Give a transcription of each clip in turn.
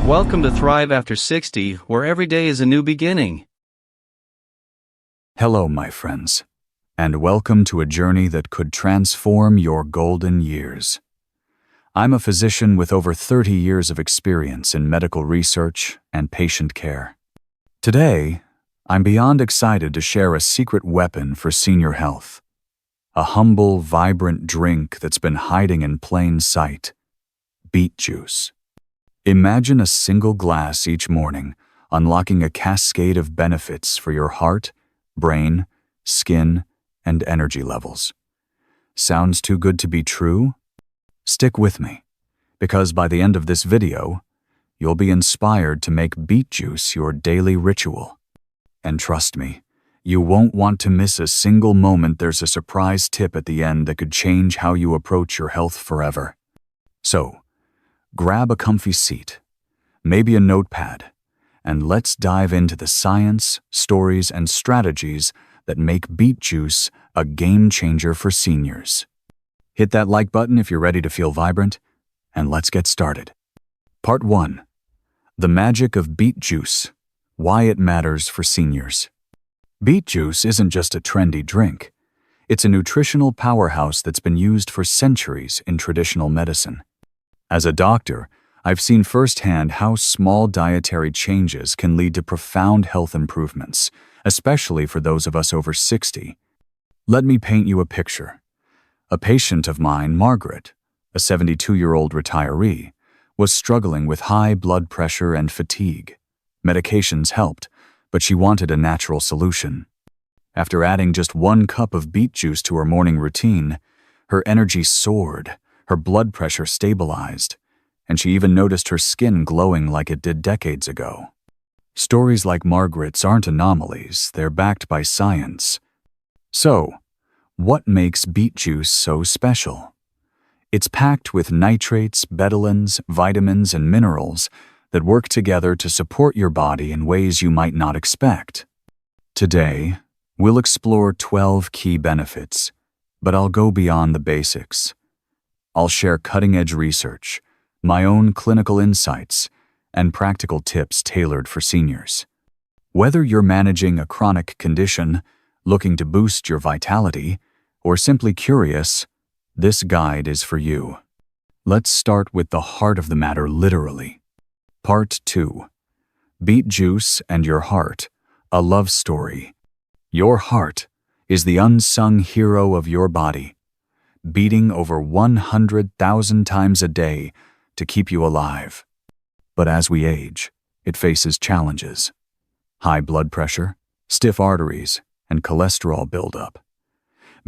Welcome to Thrive After 60, where every day is a new beginning. Hello, my friends, and welcome to a journey that could transform your golden years. I'm a physician with over 30 years of experience in medical research and patient care. Today, I'm beyond excited to share a secret weapon for senior health. A humble, vibrant drink that's been hiding in plain sight. Beet juice. Imagine a single glass each morning, unlocking a cascade of benefits for your heart, brain, skin, and energy levels. Sounds too good to be true? Stick with me, because by the end of this video, you'll be inspired to make beet juice your daily ritual. And trust me, you won't want to miss a single moment. There's a surprise tip at the end that could change how you approach your health forever. So, grab a comfy seat, maybe a notepad, and let's dive into the science, stories, and strategies that make beet juice a game changer for seniors. Hit that like button if you're ready to feel vibrant, and let's get started. Part 1. The magic of beet juice. Why it matters for seniors. Beet juice isn't just a trendy drink. It's a nutritional powerhouse that's been used for centuries in traditional medicine. As a doctor, I've seen firsthand how small dietary changes can lead to profound health improvements, especially for those of us over 60. Let me paint you a picture. A patient of mine, Margaret, a 72-year-old retiree, was struggling with high blood pressure and fatigue. Medications helped, but she wanted a natural solution. After adding just 1 cup of beet juice to her morning routine, her energy soared, her blood pressure stabilized, and she even noticed her skin glowing like it did decades ago. Stories like Margaret's aren't anomalies, they're backed by science. So, what makes beet juice so special? It's packed with nitrates, betalains, vitamins, and minerals that work together to support your body in ways you might not expect. Today, we'll explore 12 key benefits, but I'll go beyond the basics. I'll share cutting-edge research, my own clinical insights, and practical tips tailored for seniors. Whether you're managing a chronic condition, looking to boost your vitality, or simply curious, this guide is for you. Let's start with the heart of the matter, literally. Part 2. Beet juice and your heart, a love story. Your heart is the unsung hero of your body, beating over 100,000 times a day to keep you alive. But as we age, it faces challenges. High blood pressure, stiff arteries, and cholesterol buildup.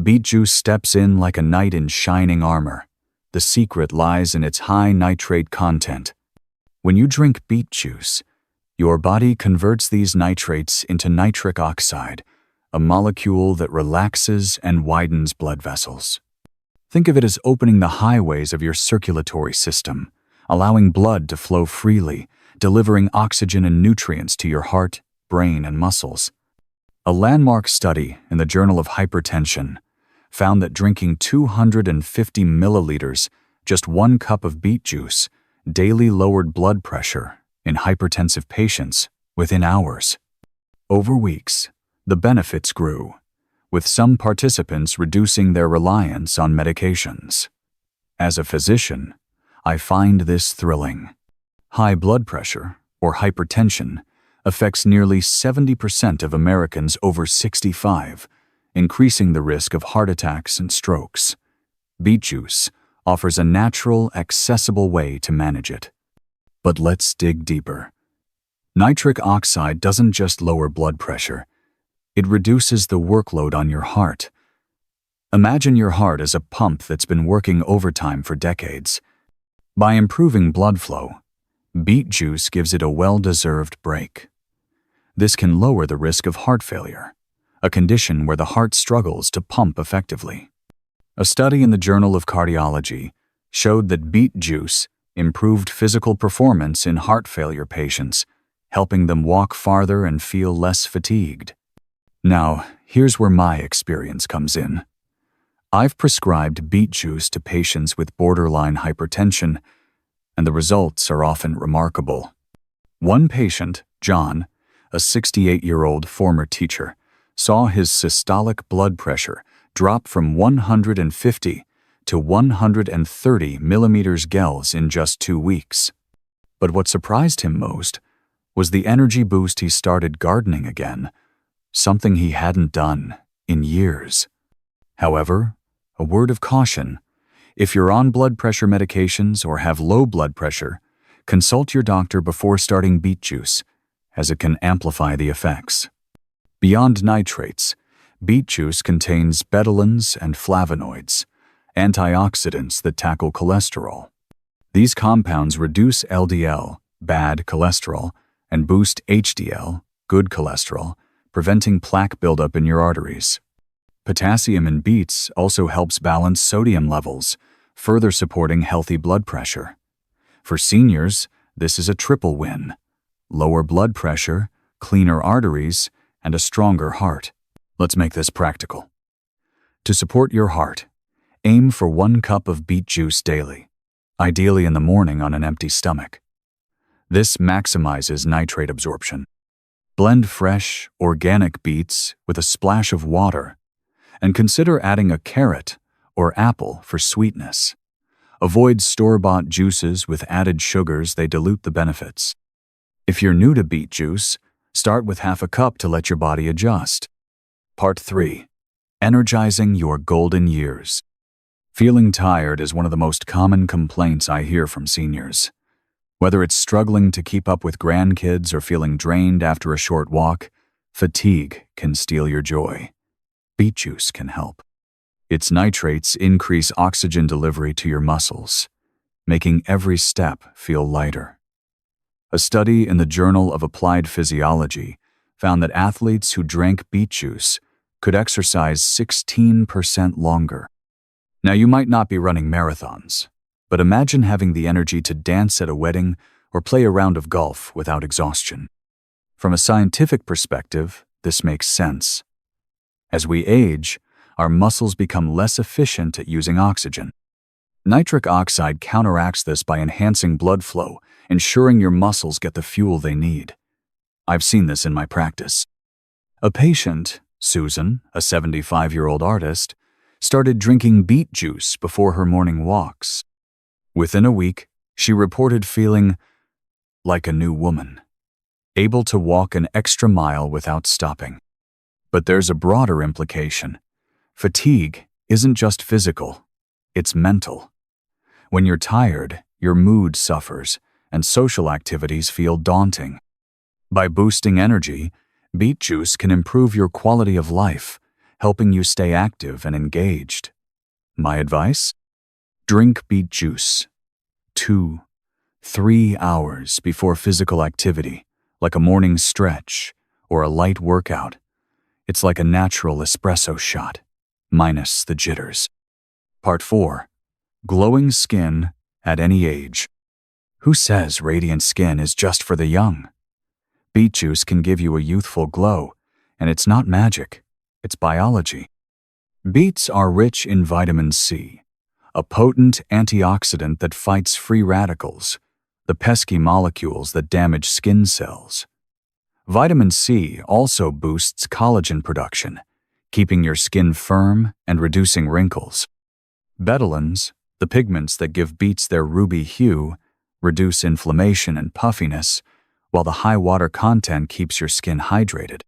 Beet juice steps in like a knight in shining armor. The secret lies in its high nitrate content. When you drink beet juice, your body converts these nitrates into nitric oxide, a molecule that relaxes and widens blood vessels. Think of it as opening the highways of your circulatory system, allowing blood to flow freely, delivering oxygen and nutrients to your heart, brain, and muscles. A landmark study in the Journal of Hypertension found that drinking 250 milliliters, just 1 cup of beet juice, daily lowered blood pressure in hypertensive patients within hours. Over weeks, the benefits grew, with some participants reducing their reliance on medications. As a physician, I find this thrilling. High blood pressure, or hypertension, affects nearly 70% of Americans over 65, increasing the risk of heart attacks and strokes. Beet juice offers a natural, accessible way to manage it. But let's dig deeper. Nitric oxide doesn't just lower blood pressure, it reduces the workload on your heart. Imagine your heart as a pump that's been working overtime for decades. By improving blood flow, beet juice gives it a well-deserved break. This can lower the risk of heart failure, a condition where the heart struggles to pump effectively. A study in the Journal of Cardiology showed that beet juice improved physical performance in heart failure patients, helping them walk farther and feel less fatigued. Now, here's where my experience comes in. I've prescribed beet juice to patients with borderline hypertension, and the results are often remarkable. One patient, John, a 68-year-old former teacher, saw his systolic blood pressure drop from 150 to 130 millimeters Gels in just 2 weeks. But what surprised him most was the energy boost. He started gardening again, something he hadn't done in years. However, a word of caution: if you're on blood pressure medications or have low blood pressure, consult your doctor before starting beet juice, as it can amplify the effects. Beyond nitrates, beet juice contains betalains and flavonoids, antioxidants that tackle cholesterol. These compounds reduce LDL, bad cholesterol, and boost HDL, good cholesterol, preventing plaque buildup in your arteries. Potassium in beets also helps balance sodium levels, further supporting healthy blood pressure. For seniors, this is a triple win: lower blood pressure, cleaner arteries, and a stronger heart. Let's make this practical. To support your heart, aim for 1 cup of beet juice daily, ideally in the morning on an empty stomach. This maximizes nitrate absorption. Blend fresh, organic beets with a splash of water, and consider adding a carrot or apple for sweetness. Avoid store-bought juices with added sugars; they dilute the benefits. If you're new to beet juice, start with half a cup to let your body adjust. Part 3. Energizing your golden years. Feeling tired is one of the most common complaints I hear from seniors. Whether it's struggling to keep up with grandkids or feeling drained after a short walk, fatigue can steal your joy. Beet juice can help. Its nitrates increase oxygen delivery to your muscles, making every step feel lighter. A study in the Journal of Applied Physiology found that athletes who drank beet juice could exercise 16% longer. Now, you might not be running marathons, but imagine having the energy to dance at a wedding or play a round of golf without exhaustion. From a scientific perspective, this makes sense. As we age, our muscles become less efficient at using oxygen. Nitric oxide counteracts this by enhancing blood flow, ensuring your muscles get the fuel they need. I've seen this in my practice. A patient, Susan, a 75-year-old artist, started drinking beet juice before her morning walks. Within a week, she reported feeling like a new woman, able to walk an extra mile without stopping. But there's a broader implication. Fatigue isn't just physical, it's mental. When you're tired, your mood suffers, and social activities feel daunting. By boosting energy, beet juice can improve your quality of life, helping you stay active and engaged. My advice? Drink beet juice 2-3 hours before physical activity, like a morning stretch or a light workout. It's like a natural espresso shot, minus the jitters. Part 4. Glowing skin at any age. Who says radiant skin is just for the young? Beet juice can give you a youthful glow, and it's not magic, it's biology. Beets are rich in vitamin C, a potent antioxidant that fights free radicals, the pesky molecules that damage skin cells. Vitamin C also boosts collagen production, keeping your skin firm and reducing wrinkles. Betalains, the pigments that give beets their ruby hue, reduce inflammation and puffiness, while the high water content keeps your skin hydrated.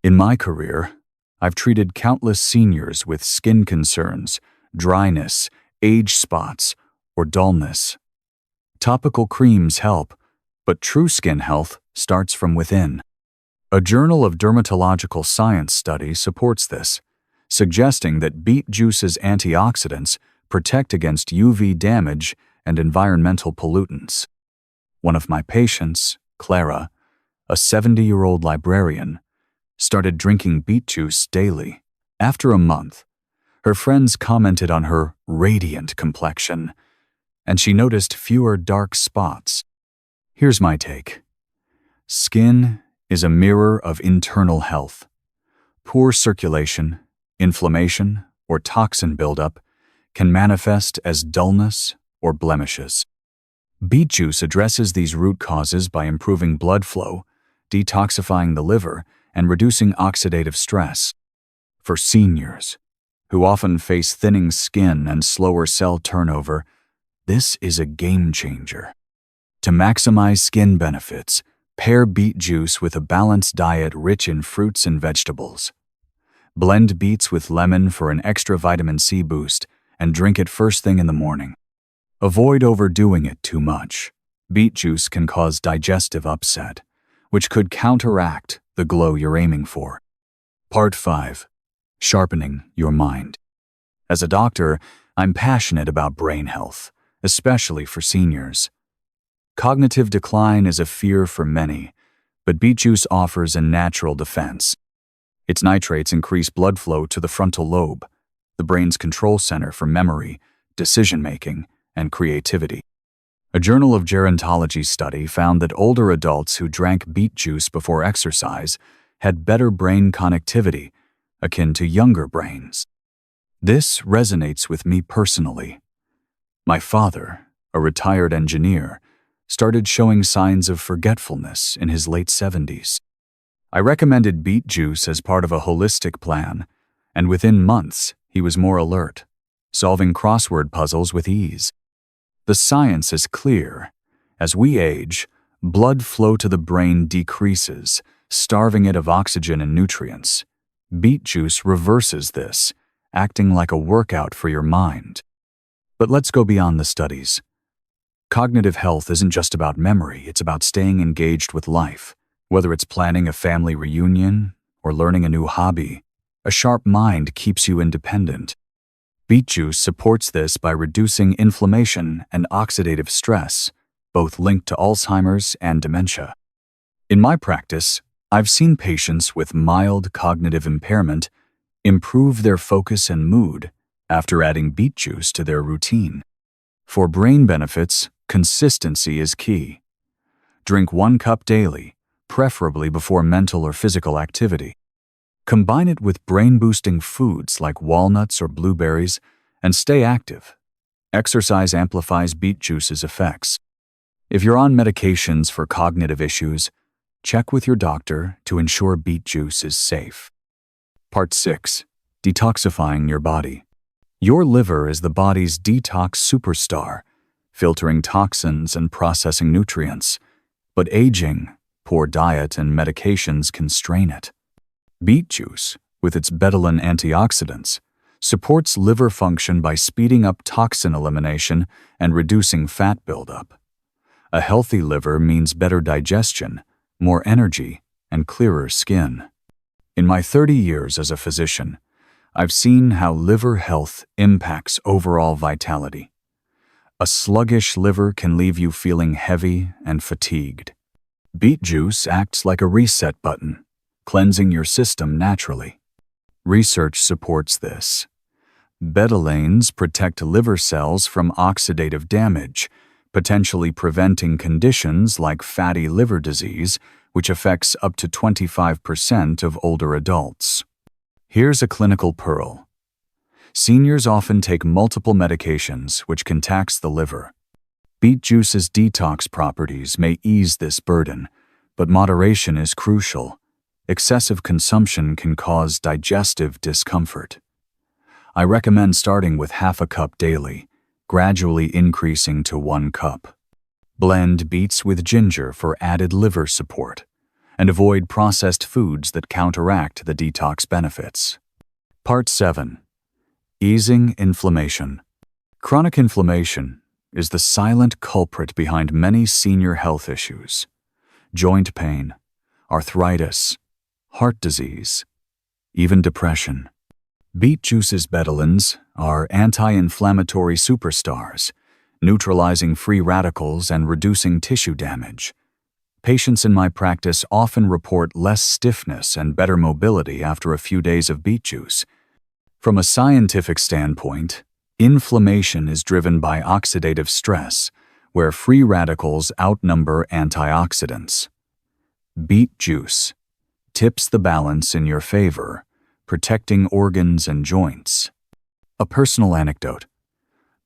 In my career, I've treated countless seniors with skin concerns, dryness, age spots, or dullness. Topical creams help, but true skin health starts from within. A Journal of Dermatological Science study supports this, suggesting that beet juice's antioxidants protect against UV damage and environmental pollutants. One of my patients, Clara, a 70-year-old librarian, started drinking beet juice daily. After a month, her friends commented on her radiant complexion, and she noticed fewer dark spots. Here's my take. Skin is a mirror of internal health. Poor circulation, inflammation, or toxin buildup can manifest as dullness or blemishes. Beet juice addresses these root causes by improving blood flow, detoxifying the liver, and reducing oxidative stress. For seniors, who often face thinning skin and slower cell turnover, this is a game changer. To maximize skin benefits, pair beet juice with a balanced diet rich in fruits and vegetables. Blend beets with lemon for an extra vitamin C boost and drink it first thing in the morning. Avoid overdoing it too much. Beet juice can cause digestive upset, which could counteract the glow you're aiming for. Part 5. Sharpening your mind. As a doctor, I'm passionate about brain health, especially for seniors. Cognitive decline is a fear for many, but beet juice offers a natural defense. Its nitrates increase blood flow to the frontal lobe, the brain's control center for memory, decision-making, and creativity. A Journal of Gerontology study found that older adults who drank beet juice before exercise had better brain connectivity, akin to younger brains. This resonates with me personally. My father, a retired engineer, started showing signs of forgetfulness in his late 70s. I recommended beet juice as part of a holistic plan, and within months, he was more alert, solving crossword puzzles with ease. The science is clear. As we age, blood flow to the brain decreases, starving it of oxygen and nutrients. Beet juice reverses this, acting like a workout for your mind. But let's go beyond the studies. Cognitive health isn't just about memory, it's about staying engaged with life. Whether it's planning a family reunion or learning a new hobby, a sharp mind keeps you independent. Beet juice supports this by reducing inflammation and oxidative stress, both linked to Alzheimer's and dementia. In my practice, I've seen patients with mild cognitive impairment improve their focus and mood after adding beet juice to their routine. For brain benefits, consistency is key. Drink 1 cup daily, preferably before mental or physical activity. Combine it with brain-boosting foods like walnuts or blueberries, and stay active. Exercise amplifies beet juice's effects. If you're on medications for cognitive issues, check with your doctor to ensure beet juice is safe. Part 6. Detoxifying your body. Your liver is the body's detox superstar, filtering toxins and processing nutrients. But aging, poor diet, and medications can strain it. Beet juice, with its betalain antioxidants, supports liver function by speeding up toxin elimination and reducing fat buildup. A healthy liver means better digestion, more energy, and clearer skin. In my 30 years as a physician, I've seen how liver health impacts overall vitality. A sluggish liver can leave you feeling heavy and fatigued. Beet juice acts like a reset button, cleansing your system naturally. Research supports this. Betalains protect liver cells from oxidative damage, potentially preventing conditions like fatty liver disease, which affects up to 25% of older adults. Here's a clinical pearl. Seniors often take multiple medications, which can tax the liver. Beet juice's detox properties may ease this burden, but moderation is crucial. Excessive consumption can cause digestive discomfort. I recommend starting with half a cup daily, gradually increasing to 1 cup. Blend beets with ginger for added liver support, and avoid processed foods that counteract the detox benefits. Part 7. Easing inflammation. Chronic inflammation is the silent culprit behind many senior health issues. Joint pain, arthritis, heart disease, even depression. Beet juice's betalains are anti-inflammatory superstars, neutralizing free radicals and reducing tissue damage. Patients in my practice often report less stiffness and better mobility after a few days of beet juice. From a scientific standpoint, inflammation is driven by oxidative stress, where free radicals outnumber antioxidants. Beet juice tips the balance in your favor, protecting organs and joints. A personal anecdote.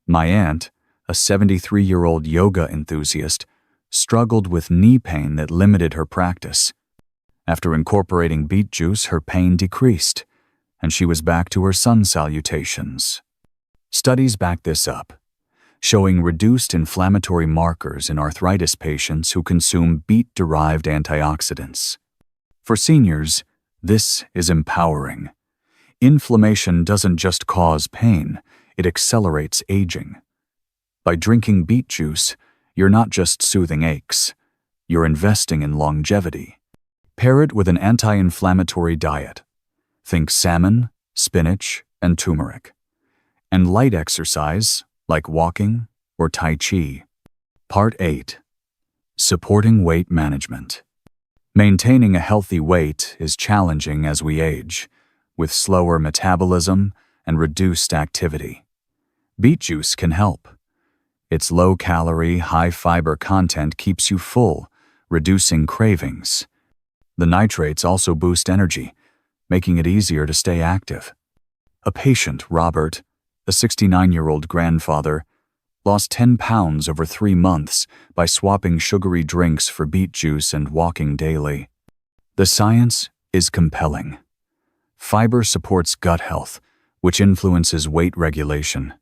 My aunt, a 73-year-old yoga enthusiast, struggled with knee pain that limited her practice. After incorporating beet juice, her pain decreased, and she was back to her sun salutations. Studies back this up, showing reduced inflammatory markers in arthritis patients who consume beet-derived antioxidants. For seniors, this is empowering. Inflammation doesn't just cause pain, it accelerates aging. By drinking beet juice, you're not just soothing aches, you're investing in longevity. Pair it with an anti-inflammatory diet. Think salmon, spinach, and turmeric. And light exercise, like walking or Tai Chi. Part 8. Supporting weight management. Maintaining a healthy weight is challenging as we age, with slower metabolism and reduced activity. Beet juice can help. Its low-calorie, high-fiber content keeps you full, reducing cravings. The nitrates also boost energy, making it easier to stay active. A patient, Robert, a 69-year-old grandfather, lost 10 pounds over 3 months by swapping sugary drinks for beet juice and walking daily. The science is compelling. Fiber supports gut health, which influences weight regulation.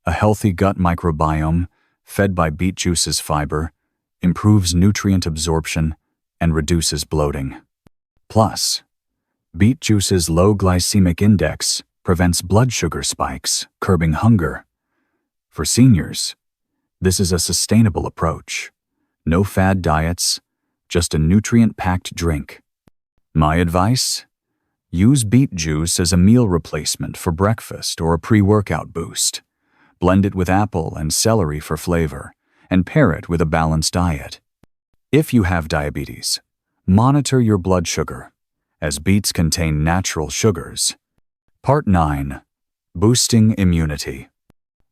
A healthy gut microbiome, fed by beet juice's fiber, improves nutrient absorption and reduces bloating. Plus, beet juice's low glycemic index prevents blood sugar spikes, curbing hunger. For seniors, this is a sustainable approach. No fad diets, just a nutrient-packed drink. My advice? Use beet juice as a meal replacement for breakfast or a pre-workout boost. Blend it with apple and celery for flavor, and pair it with a balanced diet. If you have diabetes, monitor your blood sugar, as beets contain natural sugars. Part 9. Boosting immunity.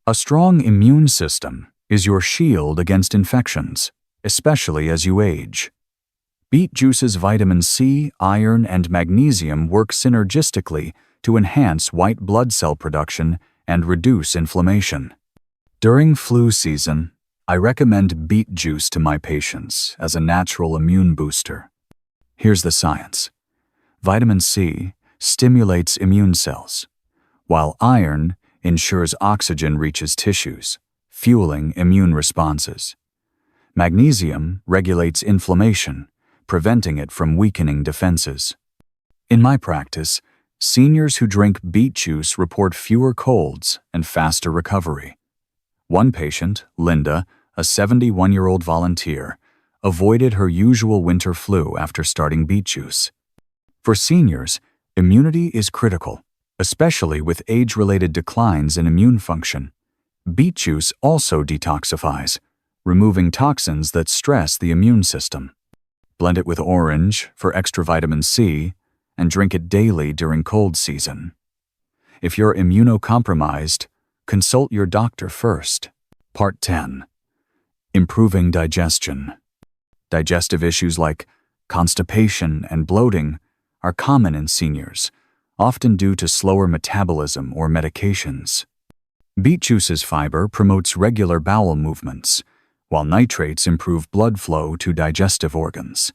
A strong immune system is your shield against infections, especially as you age. Beet juice's vitamin C, iron, and magnesium work synergistically to enhance white blood cell production and reduce inflammation. During flu season, I recommend beet juice to my patients as a natural immune booster. Here's the science. Vitamin C stimulates immune cells, while iron ensures oxygen reaches tissues, fueling immune responses. Magnesium regulates inflammation, preventing it from weakening defenses. In my practice, seniors who drink beet juice report fewer colds and faster recovery. One patient, Linda, a 71-year-old volunteer, avoided her usual winter flu after starting beet juice. For seniors, immunity is critical, especially with age-related declines in immune function. Beet juice also detoxifies, removing toxins that stress the immune system. Blend it with orange for extra vitamin C and drink it daily during cold season. If you're immunocompromised, consult your doctor first. Part 10. Improving digestion. Digestive issues like constipation and bloating are common in seniors, often due to slower metabolism or medications. Beet juice's fiber promotes regular bowel movements, while nitrates improve blood flow to digestive organs.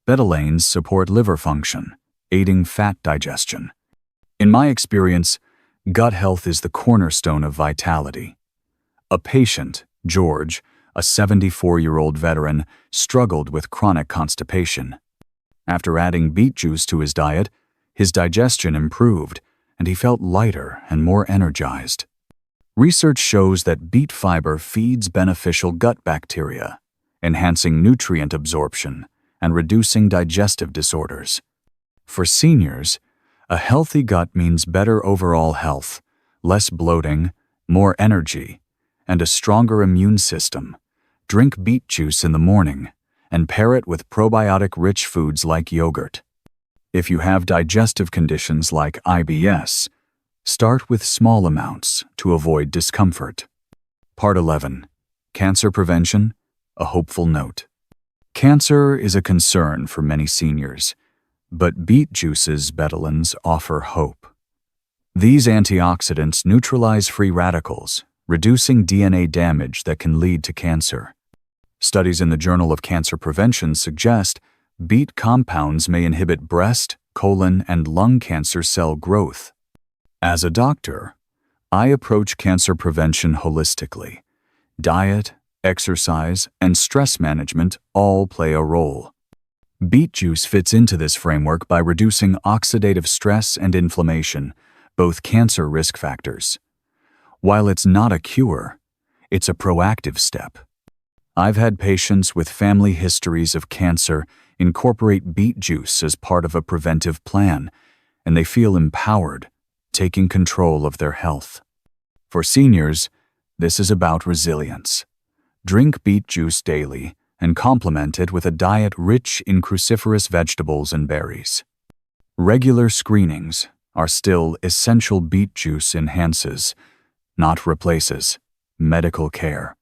Betalains support liver function, aiding fat digestion. In my experience, gut health is the cornerstone of vitality. A patient, George, a 74-year-old veteran, struggled with chronic constipation. After adding beet juice to his diet, his digestion improved, and he felt lighter and more energized. Research shows that beet fiber feeds beneficial gut bacteria, enhancing nutrient absorption and reducing digestive disorders. For seniors, a healthy gut means better overall health, less bloating, more energy, and a stronger immune system. Drink beet juice in the morning and pair it with probiotic-rich foods like yogurt. If you have digestive conditions like IBS, start with small amounts to avoid discomfort. Part 11. Cancer prevention, a hopeful note. Cancer is a concern for many seniors, but beet juice's betalains offer hope. These antioxidants neutralize free radicals, reducing DNA damage that can lead to cancer. Studies in the Journal of Cancer Prevention suggest beet compounds may inhibit breast, colon, and lung cancer cell growth. As a doctor, I approach cancer prevention holistically. Diet, exercise, and stress management all play a role. Beet juice fits into this framework by reducing oxidative stress and inflammation, both cancer risk factors. While it's not a cure, it's a proactive step. I've had patients with family histories of cancer incorporate beet juice as part of a preventive plan, and they feel empowered, taking control of their health. For seniors, this is about resilience. Drink beet juice daily and complement it with a diet rich in cruciferous vegetables and berries. Regular screenings are still essential. Beet juice enhances, not replaces, medical care.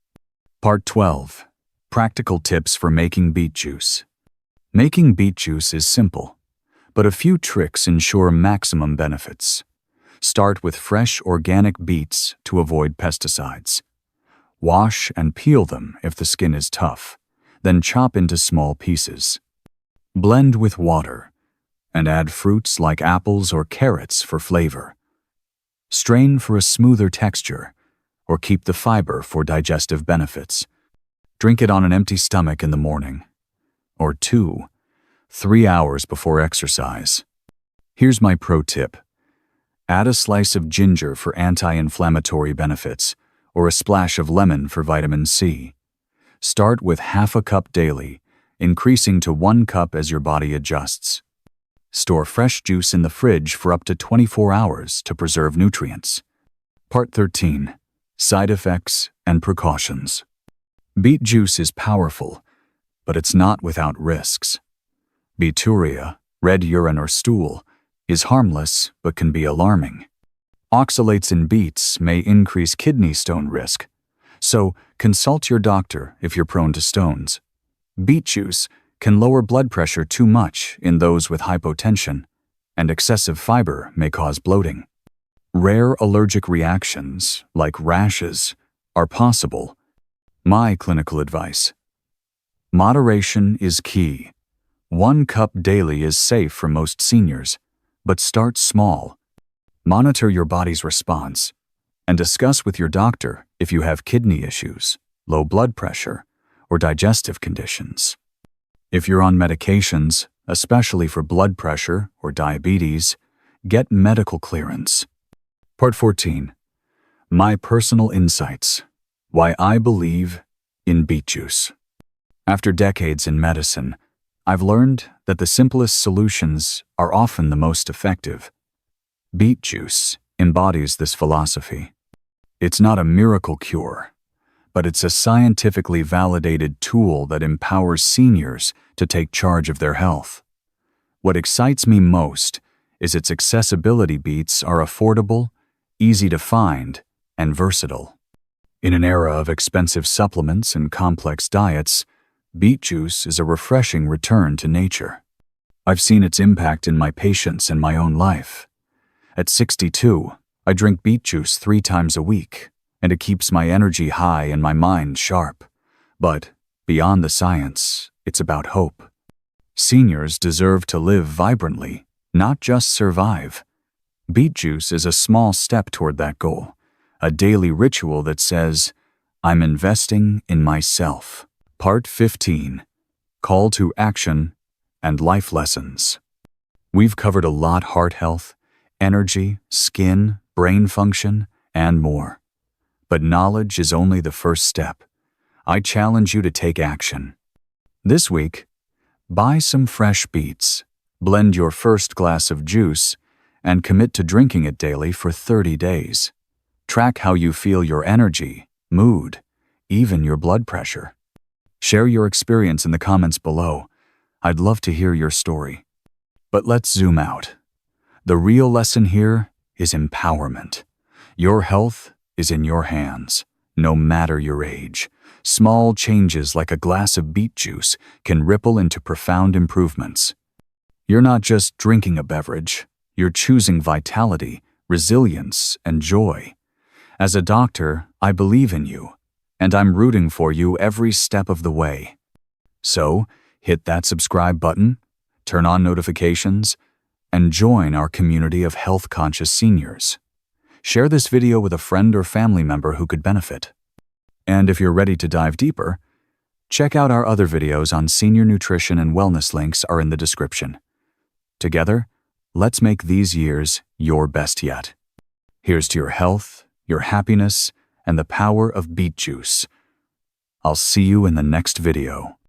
Part 12. Practical tips for making beet juice. Making beet juice is simple, but a few tricks ensure maximum benefits. Start with fresh organic beets to avoid pesticides. Wash and peel them if the skin is tough, then chop into small pieces. Blend with water and add fruits like apples or carrots for flavor. Strain for a smoother texture or keep the fiber for digestive benefits. Drink it on an empty stomach in the morning, or 2-3 hours before exercise. Here's my pro tip. Add a slice of ginger for anti-inflammatory benefits, or a splash of lemon for vitamin C. Start with half a cup daily, increasing to 1 cup as your body adjusts. Store fresh juice in the fridge for up to 24 hours to preserve nutrients. Part 13. Side effects and precautions. Beet juice is powerful, but it's not without risks. Beeturia, red urine or stool, is harmless but can be alarming. Oxalates in beets may increase kidney stone risk, so consult your doctor if you're prone to stones. Beet juice can lower blood pressure too much in those with hypotension, and excessive fiber may cause bloating. Rare allergic reactions, like rashes, are possible. My clinical advice: moderation is key. 1 cup daily is safe for most seniors, but start small. Monitor your body's response and discuss with your doctor if you have kidney issues, low blood pressure, or digestive conditions. If you're on medications, especially for blood pressure or diabetes, get medical clearance. Part 14. My personal insights. Why I believe in beet juice. After decades in medicine, I've learned that the simplest solutions are often the most effective. Beet juice embodies this philosophy. It's not a miracle cure, but it's a scientifically validated tool that empowers seniors to take charge of their health. What excites me most is its accessibility. Beets are affordable, easy to find, and versatile. In an era of expensive supplements and complex diets, beet juice is a refreshing return to nature. I've seen its impact in my patients and my own life. At 62, I drink beet juice 3 times a week, and it keeps my energy high and my mind sharp. But beyond the science, it's about hope. Seniors deserve to live vibrantly, not just survive. Beet juice is a small step toward that goal, a daily ritual that says, I'm investing in myself. Part 15. Call to action and life lessons. We've covered a lot: heart health, energy, skin, brain function, and more. But knowledge is only the first step. I challenge you to take action. This week, buy some fresh beets, blend your first glass of juice, and commit to drinking it daily for 30 days. Track how you feel: your energy, mood, even your blood pressure. Share your experience in the comments below. I'd love to hear your story. But let's zoom out. The real lesson here is empowerment. Your health is in your hands, no matter your age. Small changes like a glass of beet juice can ripple into profound improvements. You're not just drinking a beverage, you're choosing vitality, resilience, and joy. As a doctor, I believe in you, and I'm rooting for you every step of the way. So, hit that subscribe button, turn on notifications, and join our community of health-conscious seniors. Share this video with a friend or family member who could benefit. And if you're ready to dive deeper, check out our other videos on senior nutrition and wellness. Links are in the description. Together, let's make these years your best yet. Here's to your health, your happiness, and the power of beet juice. I'll see you in the next video.